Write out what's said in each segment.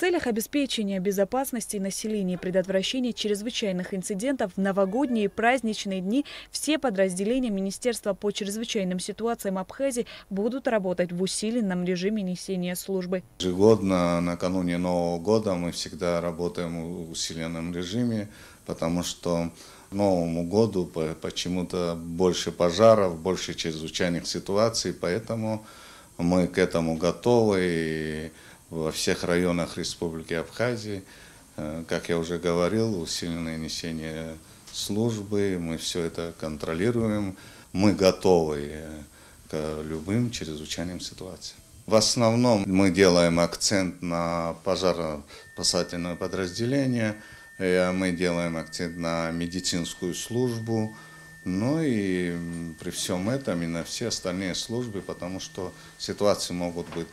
целях обеспечения безопасности населения и предотвращения чрезвычайных инцидентов в новогодние и праздничные дни все подразделения Министерства по чрезвычайным ситуациям Абхазии будут работать в усиленном режиме несения службы. Ежегодно накануне Нового года мы всегда работаем в усиленном режиме, потому что к Новому году почему-то больше пожаров, больше чрезвычайных ситуаций, поэтому мы к этому готовы. И во всех районах Республики Абхазия, как я уже говорил, усиленное несение службы, мы все это контролируем, мы готовы к любым чрезвычайным ситуациям. В основном мы делаем акцент на пожаро-спасательное подразделение, мы делаем акцент на медицинскую службу, ну и при всем этом и на все остальные службы, потому что ситуации могут быть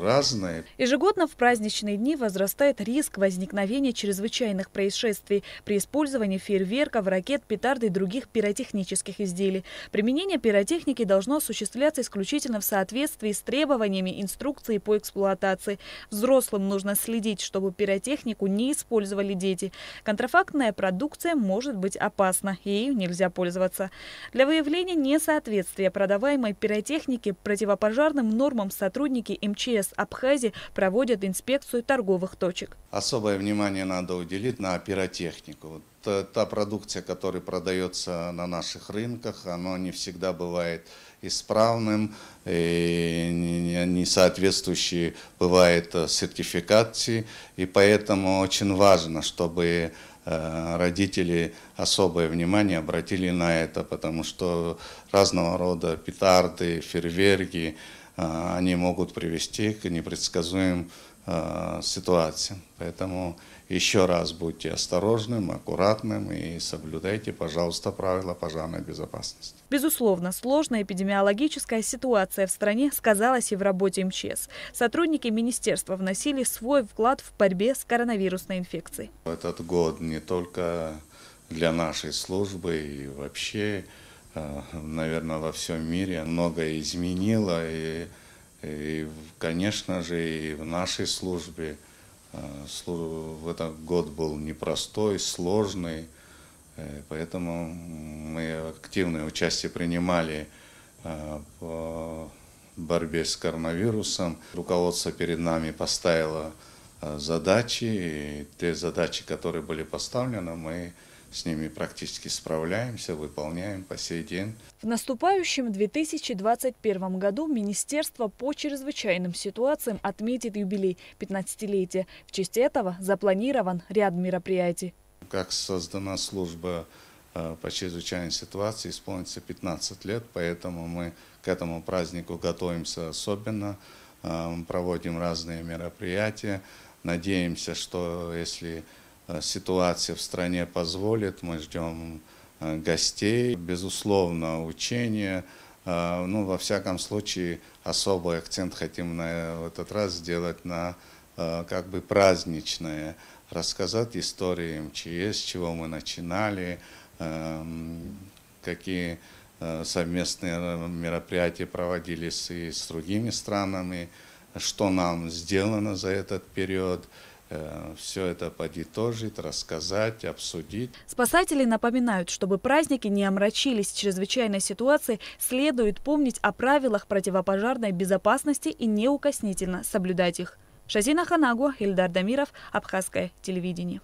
разные. Ежегодно в праздничные дни возрастает риск возникновения чрезвычайных происшествий при использовании фейерверков, ракет, петард и других пиротехнических изделий. Применение пиротехники должно осуществляться исключительно в соответствии с требованиями инструкции по эксплуатации. Взрослым нужно следить, чтобы пиротехнику не использовали дети. Контрафактная продукция может быть опасна, и ею нельзя пользоваться. Для выявления несоответствия продаваемой пиротехники противопожарным нормам сотрудники МЧС Абхазии проводят инспекцию торговых точек. Особое внимание надо уделить на пиротехнику. Та продукция, которая продается на наших рынках, она не всегда бывает исправным, и не соответствующей бывает сертификации, и поэтому очень важно, чтобы родители особое внимание обратили на это, потому что разного рода петарды, фейерверки, они могут привести к непредсказуемым ситуациям. Поэтому еще раз будьте осторожным, аккуратным и соблюдайте, пожалуйста, правила пожарной безопасности. Безусловно, сложная эпидемиологическая ситуация в стране сказалась и в работе МЧС. Сотрудники министерства вносили свой вклад в борьбе с коронавирусной инфекцией. Этот год не только для нашей службы и вообще, наверное, во всем мире многое изменило. И, конечно же, и в нашей службе в этот год был непростой, сложный, поэтому мы активное участие принимали в борьбе с коронавирусом. Руководство перед нами поставило задачи, и те задачи, которые были поставлены, мы с ними практически справляемся, выполняем по сей день. В наступающем 2021 году Министерство по чрезвычайным ситуациям отметит юбилей – 15-летие. В честь этого запланирован ряд мероприятий. Как создана служба по чрезвычайной ситуации, исполнится 15 лет, поэтому мы к этому празднику готовимся особенно, проводим разные мероприятия. Надеемся, что если ситуация в стране позволит, мы ждем гостей. Безусловно, учения. Во всяком случае, особый акцент хотим в этот раз сделать на как бы праздничное. Рассказать истории МЧС, с чего мы начинали, какие совместные мероприятия проводились и с другими странами, что нам сделано за этот период. Все это подытожить, рассказать, обсудить. Спасатели напоминают, чтобы праздники не омрачились чрезвычайной ситуацией, следует помнить о правилах противопожарной безопасности и неукоснительно соблюдать их. Шазина Ханагу, Ильдар Дамиров, Абхазское телевидение.